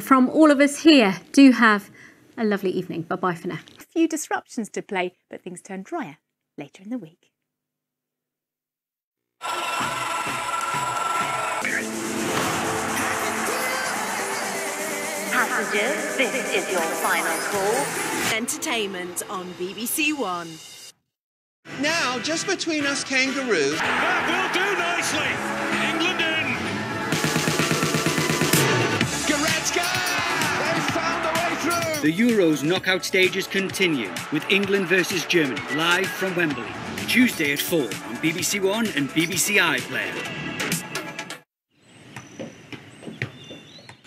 from all of us here, do have a lovely evening. Bye-bye for now. A few disruptions to play, but things turn drier later in the week. Passengers, this is your final call. Entertainment on BBC One. Now, just between us kangaroos... That will do nicely. England in. Goretzka! They found a way through! The Euros knockout stages continue with England versus Germany live from Wembley. Tuesday at 4 on BBC One and BBC iPlayer.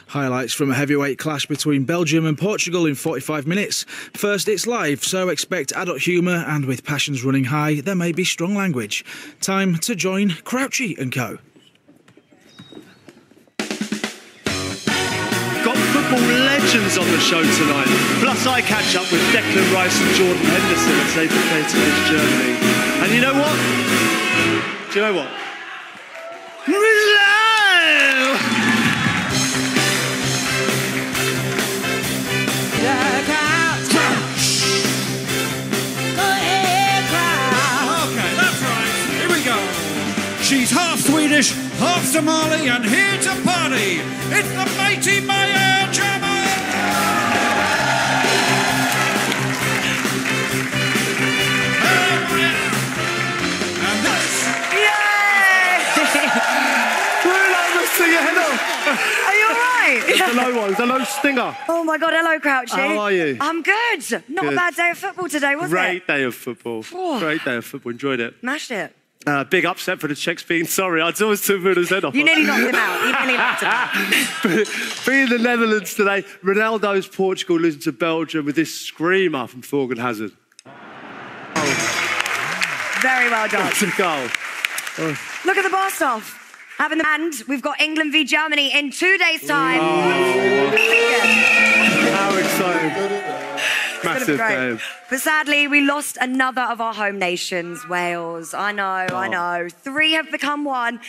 Highlights from a heavyweight clash between Belgium and Portugal in 45 minutes. First, it's live, so expect adult humour, and with passions running high, there may be strong language. Time to join Crouchy and co. Got football legends on the show tonight. Plus, I catch up with Declan Rice and Jordan Henderson as they prepare to face Germany. And you know what? Do you know what? She's half Swedish, half Somali, and here to party. It's the mighty Maya Jama! And this... Yay! Are you all right? It's the low one, it's the low stinger. Oh my God, hello, Crouchy. How are you? I'm good. Not a bad day of football today, was it? Great day of football. Oh. Great day of football, enjoyed it. Mashed it. Big upset for the Czechs being sorry. I'd always took his head off. You nearly knocked him out. You nearly knocked him out. Being the Netherlands today, Ronaldo's Portugal losing to Belgium with this screamer from Thorgan Hazard. Very well done. That's a goal. Oh. Look at the bar staff. Having the band, we've got England v Germany in 2 days' time. Oh. How exciting. Massive game. But sadly, we lost another of our home nations, Wales. I know. 3 have become 1.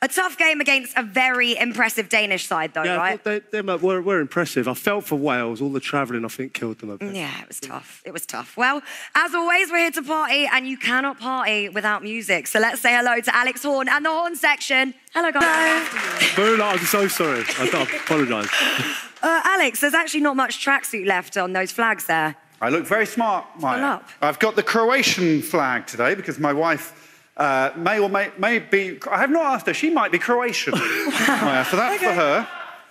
A tough game against a very impressive Danish side, though, right? They were impressive. I felt for Wales. All the travelling, I think, killed them a bit. Yeah, it was tough. It was tough. Well, as always, we're here to party, and you cannot party without music. So let's say hello to Alex Horne and the Horn section. Hello, guys. Hello. I'm so sorry. I apologise. Alex, there's actually not much tracksuit left on those flags there. I look very smart, Maya. I've got the Croatian flag today because my wife may be... I have not asked her. She might be Croatian, Maya, so that's for her.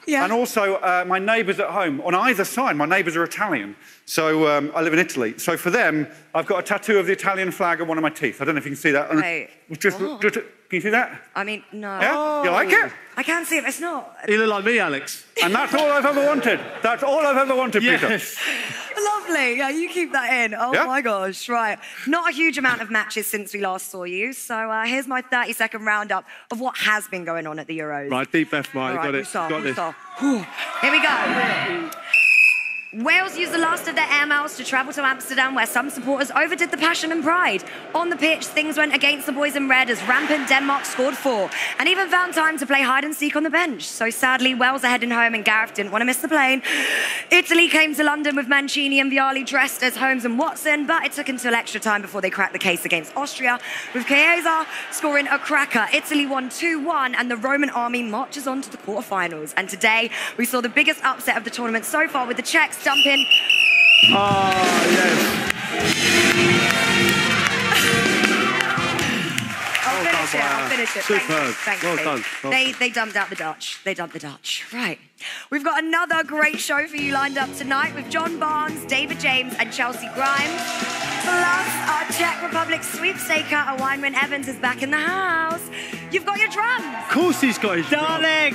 Yeah. And also, my neighbours at home, on either side, my neighbours are Italian. So I live in Italy. So for them, I've got a tattoo of the Italian flag on one of my teeth. I don't know if you can see that. Wait. Can you see that? I mean, no. Yeah? You like it? I can't see it, it's not. You look like me, Alex. And that's all I've ever wanted. That's all I've ever wanted, Peter. Yes. Lovely. Yeah, you keep that in. Oh, yeah? My gosh. Right. Not a huge amount of matches since we last saw you. So here's my 30-second roundup of what has been going on at the Euros. Right, deep breath, Mike. Right, Got it. Got this. Here we go. Wales used the last of their air miles to travel to Amsterdam, where some supporters overdid the passion and pride. On the pitch, things went against the boys in red as rampant Denmark scored 4, and even found time to play hide and seek on the bench. So sadly, Wales are heading home, and Gareth didn't want to miss the plane. Italy came to London with Mancini and Vialli dressed as Holmes and Watson, but it took until extra time before they cracked the case against Austria, with Chiesa scoring a cracker. Italy won 2-1, and the Roman army marches on to the quarterfinals. And today, we saw the biggest upset of the tournament so far, with the Czechs dumping... Oh, yes. I'll finish it. Superb. Thanks, well done. They dumped out the Dutch. They dumped the Dutch. Right. We've got another great show for you lined up tonight with John Barnes, David James and Chelcee Grimes. Plus, our Czech Republic sweepstaker, Wynman Evans, is back in the house. You've got your drums. Of course he's got his Darling,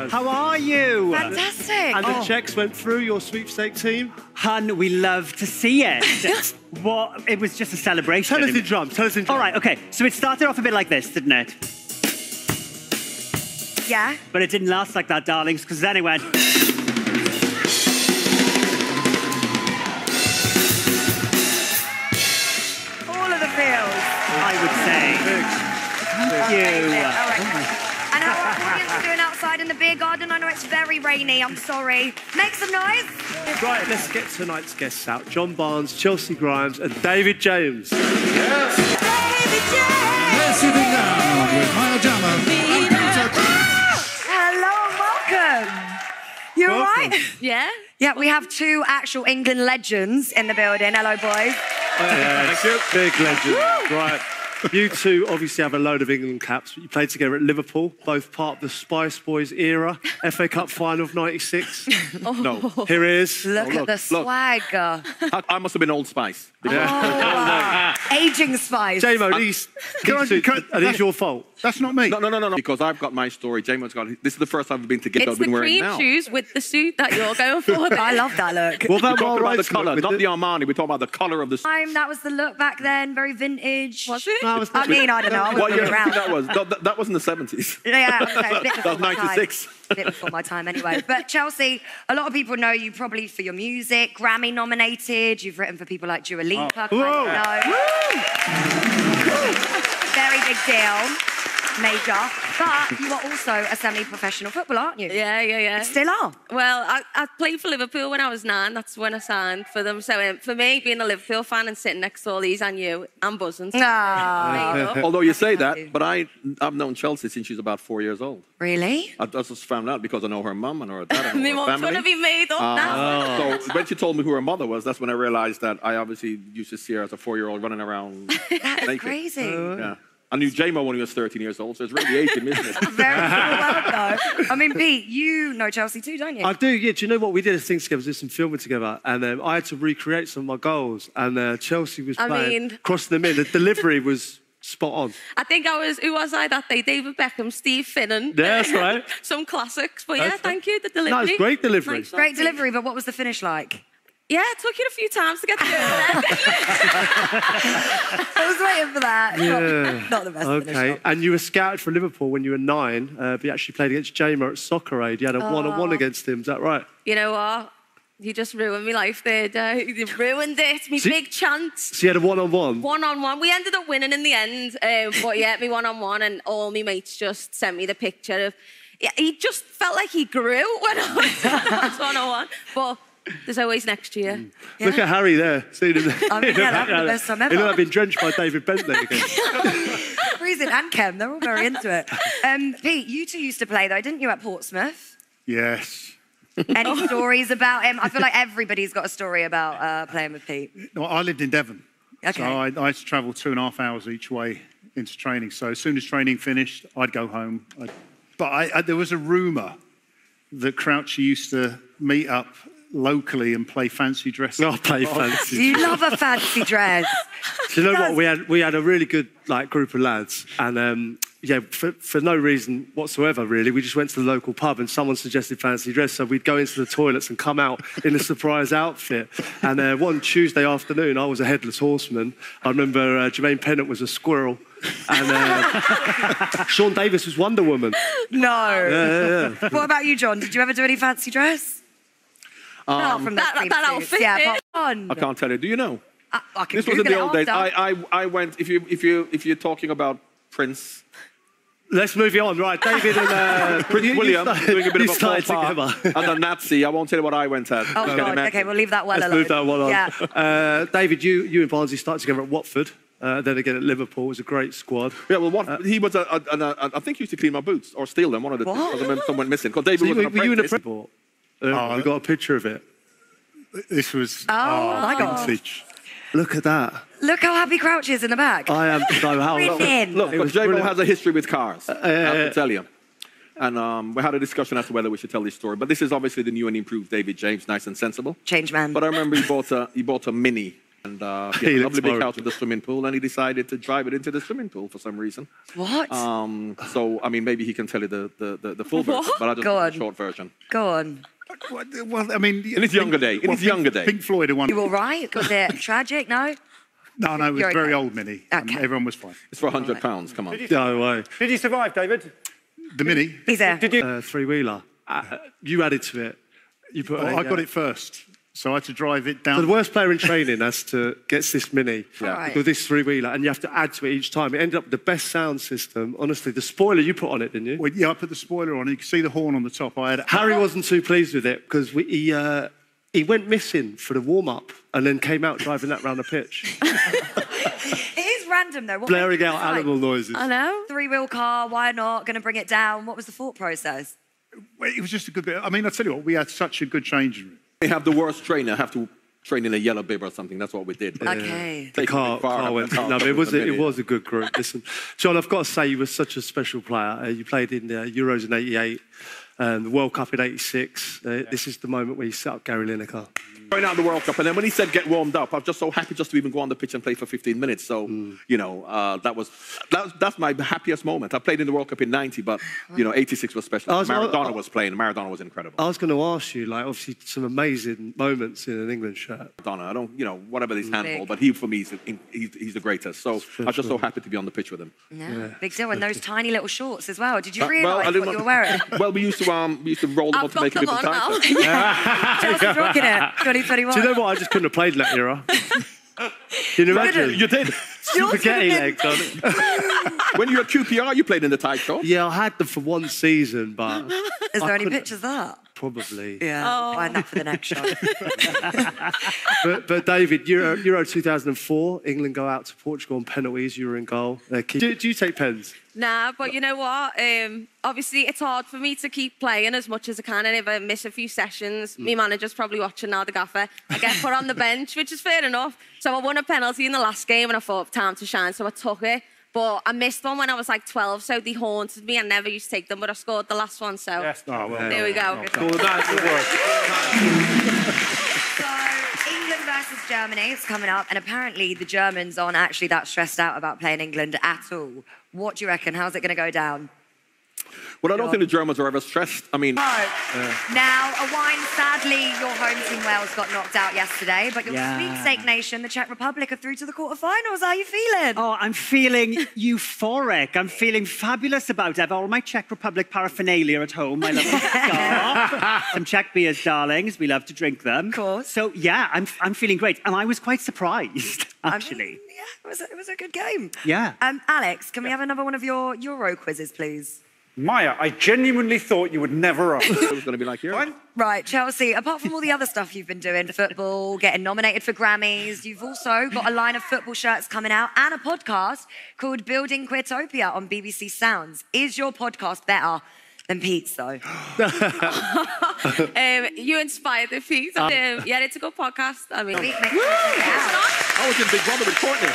how are you? Fantastic. And the Czechs went through your sweepstake team? Hun, we love to see it. It was just a celebration. Tell us in drums. All right, okay. So it started off a bit like this, didn't it? Yeah. But it didn't last like that, darlings, because then it went... All of the feels. I would say. Thank you. All right. And our audience are doing outside in in the beer garden. I know it's very rainy. I'm sorry. Make some noise. Right, let's get tonight's guests out. John Barnes, Chelcee Grimes and David James. Yes. They're sitting down with Maya Jama and Peter. Hello and welcome. You all right? Yeah. Yeah, we have two actual England legends in the building. Hello, boys. Thank you. Big legend. Right. You two obviously have a load of England caps, but you played together at Liverpool, both part of the Spice Boys era, FA Cup final of '96. No, here he is. Look at the swagger. I must have been Old Spice. Oh, aging Spice. J-Mo, are these your fault? That's not me. No. Because I've got my story. J-Mo's got. This is the first time we've been together. It's I've been the wearing cream now. shoes with the suit that you're going for. I love that look. Well, We're talking about the colour, not the Armani. We're talking about the colour of the. That was the look back then. Very vintage. Was it? I mean, I don't know. I What wasn't year around. that was? That was in the 70s. Yeah, okay. A bit That before was my time. 96. A bit before my time anyway. But Chelcee, a lot of people know you probably for your music, Grammy nominated. You've written for people like Dua Lipa. Very big deal. Major. But you are also a semi-professional footballer, aren't you? Yeah. Still are. Well, I played for Liverpool when I was 9. That's when I signed for them. So for me, being a Liverpool fan and sitting next to all these and you, I'm buzzing. Although you say that, but I've known Chelcee since she's about 4 years old. Really? I just found out because I know her mum and her dad and My her mum's family. going to be made up now. So when she told me who her mother was, that's when I realised that I obviously used to see her as a 4-year-old running around That's naked. crazy. Yeah. I knew J-Mo when he was 13 years old, so it's really aging, isn't it? Very well, though. I mean, Pete, you know Chelcee too, don't you? I do, yeah. Do you know what? We did a thing together, did some filming together, and I had to recreate some of my goals, and Chelcee was playing, crossing them in. The delivery was spot on. I think who was I that day? David Beckham, Steve Finnan. Yeah, that's right. Some classics, but That's thank you, the delivery. No, it's great delivery. Nice one. Great delivery, but what was the finish like? Yeah, it took you a few times to get to it. I was waiting for that. Yeah. Not the best finish. Okay, and you were scouted for Liverpool when you were 9, but you actually played against Jama at Soccer Aid. You had a one-on-one against him, is that right? You know what? You just ruined my life there, Joe. You ruined it. My big chance. So you had a one-on-one? One-on-one. We ended up winning in the end, but yeah, me one-on-one, and all my mates just sent me the picture of... Yeah, he just felt like he grew when I was one-on-one, but... There's always next year. Yeah. Look at Harry there. See him there. I mean, yeah, that'd be the best time ever. He looked like been drenched by David Bentley again. Freezing and Kem, they're all very into it. Pete, you two used to play though, didn't you, at Portsmouth? Yes. Any stories about him? I feel like everybody's got a story about playing with Pete. No, I lived in Devon. Okay. So I used to travel 2.5 hours each way into training. So as soon as training finished, I'd go home. But there was a rumour that Crouchy used to meet up locally and play fancy dress. Oh, play fancy. You love a fancy dress. Do you know what? We had a really good group of lads, and yeah, for no reason whatsoever, really, we just went to the local pub and someone suggested fancy dress, so we'd go into the toilets and come out in a surprise outfit. And one Tuesday afternoon, I was a headless horseman. I remember Jermaine Pennant was a squirrel, and Sean Davis was Wonder Woman. No. Yeah. What about you, John? Did you ever do any fancy dress? Not from that outfit. Yeah, I can't tell you. Do you know? I can this was in Google the old days. after. I went. If you're talking about Prince. Let's move you on. Right, David and Prince William doing a bit of a started together. And a Nazi. I won't tell you what I went at. Oh God. Okay, we'll leave that well alone. Let's move that one on. Yeah. David, you and Barnsley started together at Watford. Then again at Liverpool. It was a great squad. Yeah, well, he was I think he used to clean my boots or steal them. One of the two. I remember someone went missing. Because David was an apprentice. Were you in a football? We got a picture of it. This was my God. vintage. Look at that. Look how happy Crouchy is in the back. I am so happy. Look, because J-Mo has a history with cars. I have to tell you. And we had a discussion as to whether we should tell this story. But this is obviously the new and improved David James, nice and sensible. Change man. But I remember he bought a Mini. And he had a lovely big house with a swimming pool, and he decided to drive it into the swimming pool for some reason. What? So, I mean, maybe he can tell you the full version, but I'll just do the short version. Go on. Well, I mean... In his younger day. Pink Floyd had one. You all right? Was it tragic? No? No, it was You're very okay. old Mini. Okay. Everyone was fine. It's for £100, come on. No way. Did you survive, David? The Mini? He's there. Did you? Three-wheeler. You added to it. You put. I got it first. So I had to drive it down. So the worst player in training gets this mini, with this three-wheeler, and you have to add to it each time. It ended up with the best sound system. Honestly, the spoiler you put on it, didn't you? Well, yeah, I put the spoiler on. You can see the horn on the top. Harry wasn't too pleased with it because he went missing for the warm-up and then came out driving that round the pitch. It is random, though. What Blaring out animal noises. I know. Three-wheel car, why not? Going to bring it down. What was the thought process? Well, it was just a good bit. I mean, I tell you what, we had such a good changing room. They have the worst trainer, have to train in a yellow bib or something. That's what we did. Okay. The car went. No, but it was a good group. Listen, John, I've got to say you were such a special player. You played in the Euros in '88, the World Cup in '86. This is the moment where you set up Gary Lineker. Going out of the World Cup, and then when he said get warmed up, I was just so happy just to even go on the pitch and play for 15 minutes. So, you know, that's my happiest moment. I played in the World Cup in '90, but, you know, '86 was special. Maradona was playing. Maradona was incredible. I was going to ask you, like, obviously some amazing moments in an England shirt. Maradona, I don't, you know, whatever his handball, but he, for me, he's the greatest. So I was just so happy to be on the pitch with him. Yeah. Big deal. And those tiny little shorts as well. Did you realise what you were wearing? Well, we used to roll them up to make it different times. Chelsea's rocking it. 2021. Do you know what? I just couldn't have played in that era. Can you imagine? You did. Spaghetti legs on it. When you were at QPR, you played in the tight shorts? Yeah, I had them for one season, but... Is there any pictures of that? Probably. Yeah, find that for the next show. but David, Euro 2004, England go out to Portugal on penalties. You were in goal. Do you take pens? Nah, but you know what? Obviously, it's hard for me to keep playing as much as I can, and if I miss a few sessions, my manager's probably watching now, the gaffer. I get put on the bench, which is fair enough. So I won a penalty in the last game, and I thought, time to shine, so I took it. But I missed one when I was like 12, so they haunted me. I never used to take them, but I scored the last one, so there we go. So England versus Germany is coming up, and apparently the Germans aren't actually that stressed out about playing England at all. What do you reckon? How's it going to go down? Well, I don't think the Germans are ever stressed. I mean... Now, a wine, sadly, your home team Wales got knocked out yesterday, but your sweepstake nation, the Czech Republic, are through to the quarterfinals. How are you feeling? Oh, I'm feeling euphoric. I'm feeling fabulous about it. I have all my Czech Republic paraphernalia at home. I love scarf, some Czech beers, darlings. We love to drink them. Of course. So, yeah, I'm feeling great. And I was quite surprised, actually. I mean, yeah, it was a good game. Yeah. Alex, can we have another one of your Euro quizzes, please? Maya, I genuinely thought you would never ask. It was going to be like you. Right, Chelsea, apart from all the other stuff you've been doing, football, getting nominated for Grammys, you've also got a line of football shirts coming out and a podcast called Building Queertopia on BBC Sounds. Is your podcast better than Pete's, though? You inspired the Pete. Yeah, it's a good podcast. I mean, I was in Big Brother with Courtney.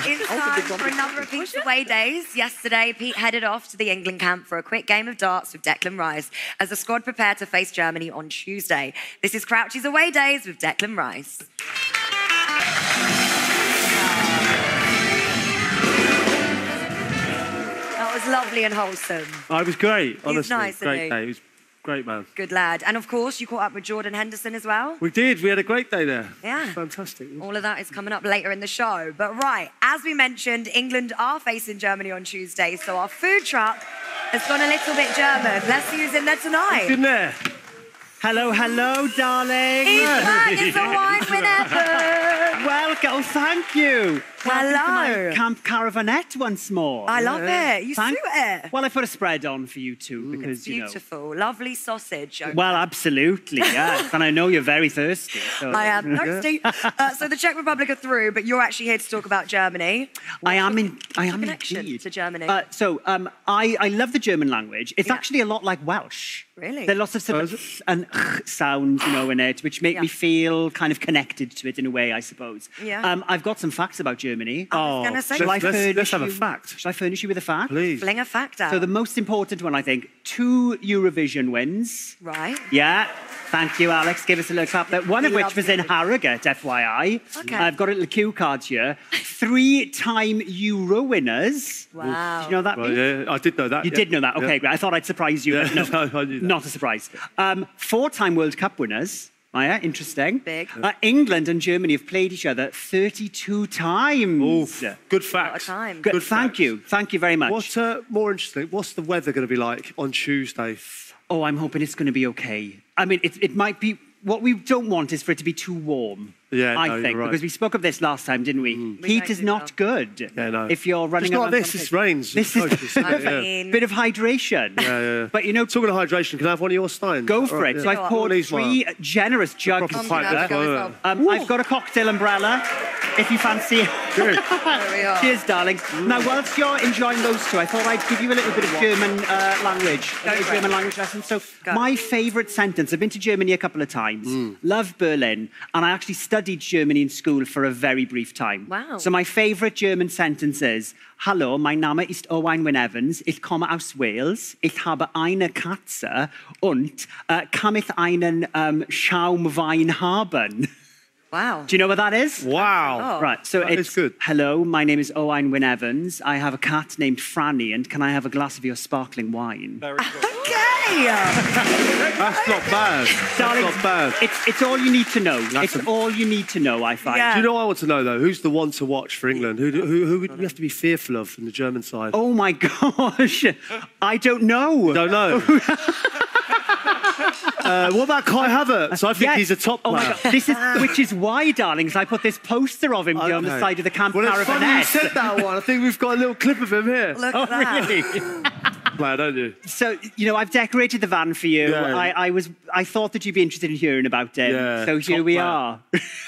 It's time for another of Pete's away days. Yesterday, Pete headed off to the England camp for a quick game of darts with Declan Rice as the squad prepared to face Germany on Tuesday. This is Crouchy's away days with Declan Rice. That was lovely and wholesome. Oh, it was great, honestly. He's nice, great isn't he? day. He was great, man. Good lad. And of course, you caught up with Jordan Henderson as well. We did. We had a great day there. Yeah. Fantastic. All of that is coming up later in the show. But right, as we mentioned, England are facing Germany on Tuesday, so our food truck has gone a little bit German. Let's see who's in there tonight. Who's in there? Hello, hello, darling. He's back. It's a wine winner. Welcome. Oh, thank you. Hello. Welcome to my Camp Caravanette once more. I love it. You suit it. Well, I put a spread on for you too because, it's beautiful. Lovely sausage. Well, absolutely, yes. And I know you're very thirsty. So. I am thirsty. So the Czech Republic are through, but you're actually here to talk about Germany. I am connection indeed. to Germany. I love the German language. It's actually a lot like Welsh. Really? There are lots of sort of and sounds, in it, which make me feel kind of connected to it in a way, I suppose. Yeah. I've got some facts about Germany. Let's have a fact. Shall I furnish you with a fact? Please. Fling a fact out. So the most important one, I think, 2 Eurovision wins. Right. Yeah. Thank you, Alex. Give us a little clap there. One of which was in Harrogate, FYI. Okay. I've got a little cue card here. 3-time Euro winners. Wow. Did you know that? Well, yeah, I did know that. You did know that? Okay, great. I thought I'd surprise you, but no, I knew that. not a surprise. 4-time World Cup winners. Oh, yeah, interesting. Big. England and Germany have played each other 32 times. Oof, good facts. Time. Good. Thank you very much. What's more interesting? What's the weather going to be like on Tuesday? Oh, I'm hoping it's going to be okay. I mean, it might be. What we don't want is for it to be too warm. Yeah, I think, right. because we spoke of this last time, didn't we? Heat is not good. Yeah, no. If you're running it's around. not this. This rains. This is a bit of hydration. Yeah. But you know, talking of hydration, can I have one of your steins? Go for it. So I've poured 3 generous jugs. I've got a cocktail umbrella, if you fancy it. Good. Cheers, darling. Now, whilst you're enjoying those two, I thought I'd give you a little bit of German language. German language lesson. So my favourite sentence, I've been to Germany a couple of times. Love Berlin. And I actually studied Germany in school for a very brief time. Wow. So my favourite German sentence is, Hallo, mein Name ist Owain Wyn-Evans. Ich komme aus Wales. Ich habe eine Katze und kann ich einen Schaumwein haben? Wow. Do you know what that is? Wow. Oh. Right, so it's good. Hello, my name is Owain Wyn-Evans. I have a cat named Franny, and can I have a glass of your sparkling wine? Okay. That's not bad. Darling, That's not bad. It's all you need to know. It's all you need to know, I find. Yeah. Do you know what I want to know, though? Who's the one to watch for England? Who would we have to be fearful of from the German side? Oh, my gosh. I don't know. Don't know. What about Kai Havertz? I think he's a top player. Oh, my God. Which is why, darlings, I put this poster of him here on the side of the camp Well, it's funny you caravanette. said that one. I think we've got a little clip of him here. Look at that. Really? Player, don't you? So, you know, I've decorated the van for you. Yeah. I thought that you'd be interested in hearing about him. Yeah, So here top we player. are.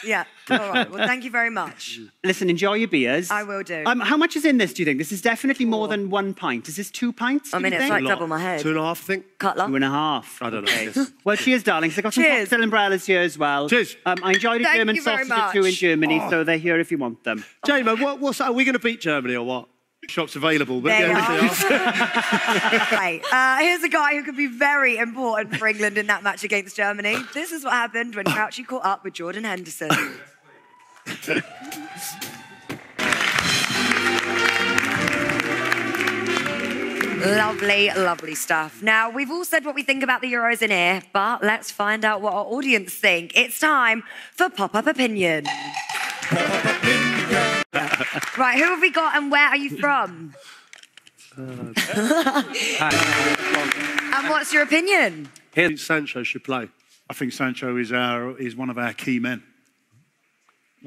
Yeah. All right. Well, thank you very much. Listen, enjoy your beers. I will do. How much is in this, do you think? This is definitely more than 1 pint. Is this 2 pints? I mean, do you it's think? like double my head. 2.5, I think. Cutler. 2.5. I don't know. Yes. Well, cheers, darlings. I've got some Cheers. cocktail umbrellas here as well. Cheers. I enjoyed a Thank German you very sausage or 2 in much. Germany, so they're here if you want them. Jama, are we going to beat Germany or what? Shops available. But They yeah, are. Right. Here's a guy who could be very important for England in that match against Germany. This is what happened when Crouchy caught up with Jordan Henderson. Lovely, lovely stuff. Now, we've all said what we think about the Euros in here, but let's find out what our audience think. It's time for Pop-Up Opinion. Right, who have we got and where are you from? And what's your opinion? I think Sancho should play. I think Sancho is one of our key men.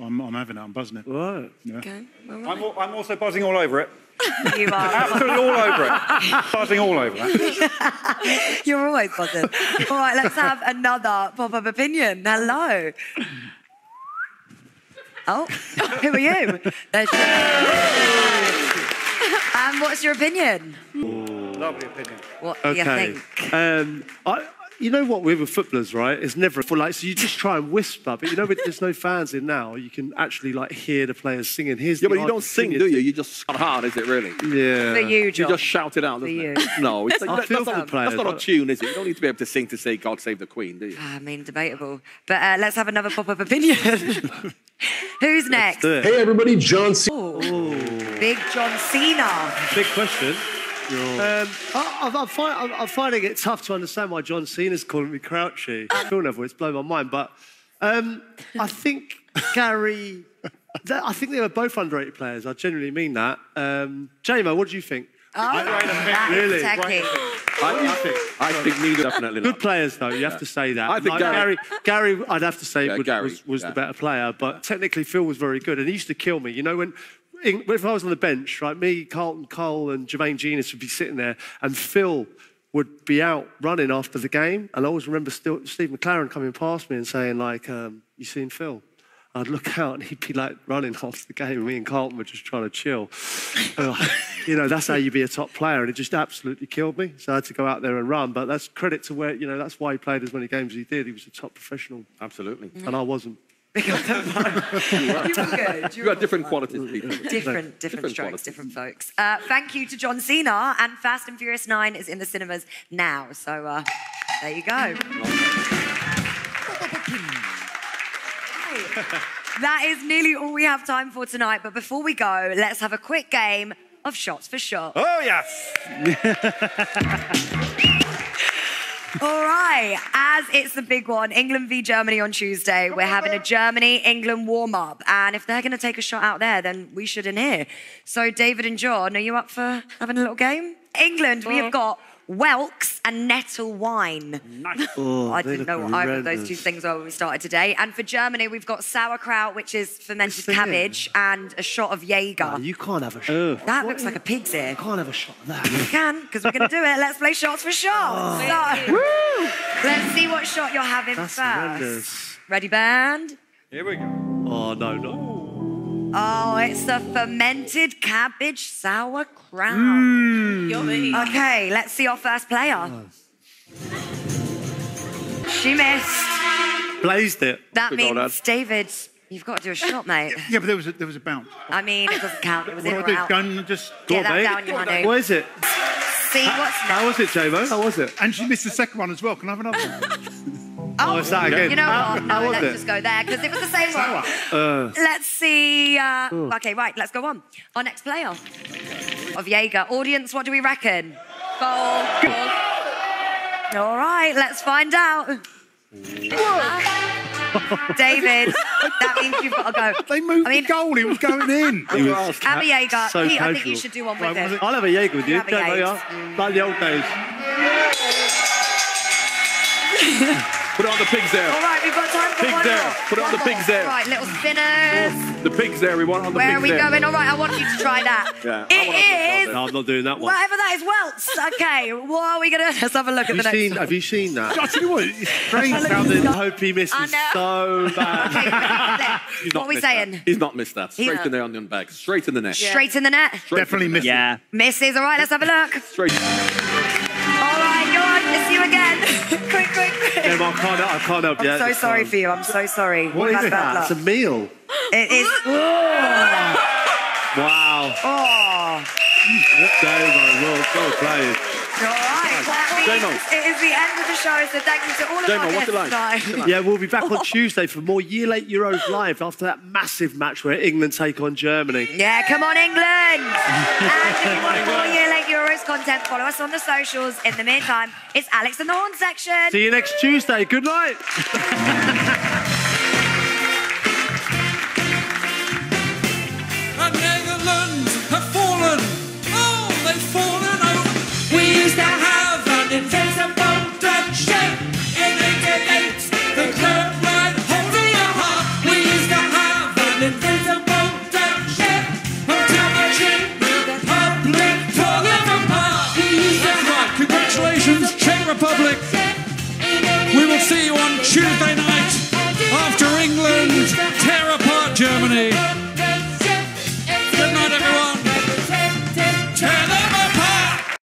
I'm having it. I'm buzzing it. Right. Yeah. Okay. I'm also buzzing all over it. You are. Absolutely all over it. Buzzing all over that. You're always buzzing. All right, let's have another pop-up opinion. Hello. Oh, who are you? There's and what's your opinion? Lovely opinion. What do you Okay. think? You know what, we were footballers, right? It's never for like, so you just try and whisper, but you know, there's no fans in now. You can actually like hear the players singing. Here's Yeah, but you don't sing, do you? You just not hard, is it really? Yeah. For you, John. You just shout it out, doesn't it? No, it's I feel for the players, that's not a but- tune, is it? You don't need to be able to sing to say God Save the Queen, do you? I mean, debatable. But let's have another pop-up opinion. Who's next? Hey, everybody, John C. Big John Cena. Big question. I'm finding it tough to understand why John Cena's calling me Crouchy. Phil Neville, it's blown my mind. But I think Gary, I think they were both underrated players. I genuinely mean that. Jama, what do you think? Really? What do you think? I think neither, definitely not. Good players, though. You have to say that. I think Gary, I'd have to say, Gary, was the better player. But technically, Phil was very good, and he used to kill me. You know, if I was on the bench, right, me, Carlton Cole, and Jermaine Genius would be sitting there, and Phil would be out running after the game. And I always remember Steve McLaren coming past me and saying, like, "You seen Phil?" I'd look out and he'd be like running after the game, and me and Carlton were just trying to chill. You know, that's how you be a top player, and it just absolutely killed me. So I had to go out there and run. But that's credit to where, you know, that's why he played as many games as he did. He was a top professional. Absolutely. And I wasn't. You were good. You got different qualities, people. Different strokes, qualities. different folks. Thank you to John Cena, and Fast and Furious 9 is in the cinemas now. So there you go. That is nearly all we have time for tonight. But before we go, let's have a quick game of Shots for Shots. Oh, yes. All right, as it's the big one, England v Germany on Tuesday, we're having a Germany-England warm-up. And if they're going to take a shot out there, then we should in here. So, David and John, are you up for having a little game? England, we have got Whelks and Nettle wine. Nice. Oh, I didn't know what either of those two things were when we started today. And for Germany, we've got sauerkraut, which is fermented cabbage, and a shot of Jaeger. Oh, you can't have a shot. That looks like a pig's ear. You can't have a shot of that. You can, because we're going to do it. Let's play shots for shots. So, let's see what shot you're having first. Horrendous. Ready, band? Here we go. Oh, no, no. Oh, it's the fermented cabbage sauerkraut. Yummy. Okay, let's see our first player. She missed. Blazed it. That means, David, you've got to do a shot, mate. Yeah, but there was a bounce. I mean, it doesn't count. It was in What or do I do? out. Go and just... Get that down, you honey. What is it? See what's How was it, Jamo? How was it? And she missed the second one as well. Can I have another one? Oh, it's that again. You know what? No, How was let's it? just go there, because it was the same one. Let's see. Okay, right, let's go on. Our next player of Jaeger. Audience, what do we reckon? Goal. All right, let's find out. David, that means you've got to go. They moved the goal. He was going in. Have a Jaeger. so Pete, I think casual. you should do one with him. I'll have a Jaeger with you. Have a Don't worry, Jaeger. like the old days. Put it on the pigs there. All right, we've got time for Pigs one there. more. Put it on One the pigs more. there. All right, little spinners. The pigs there. We want it on the Where pigs are we there. going? All right, I want you to try that. Yeah, It is. No, I'm not doing that one. Whatever that is, welts. Okay, what are we going to... Let's have a look at the next one. Have you seen that? I tell you what, it's strange how I hope he misses I know. so bad. He's What not are we missed that. saying? He's not missed that. Straight Yeah. in the onion bag. Straight in the net. Straight in the net. Definitely missed Yeah. Misses. All right, let's have a look. Straight. All right, go on. It's you again. quick. Yeah, but I can't help you. I'm so sorry for you. I'm so sorry. What You've is had bad it? luck. It's a meal. It is. Wow. Oh. Jamo, well played. All right. That means it is the end of the show, so thank you to all of our guests tonight. Yeah, we'll be back on Tuesday for more Year Late Euros Live after that massive match where England take on Germany. Yeah, come on, England! And if you want more Year Late Euros content, follow us on the socials. In the meantime, it's Alex and the Horne section. See you next Tuesday. Good night.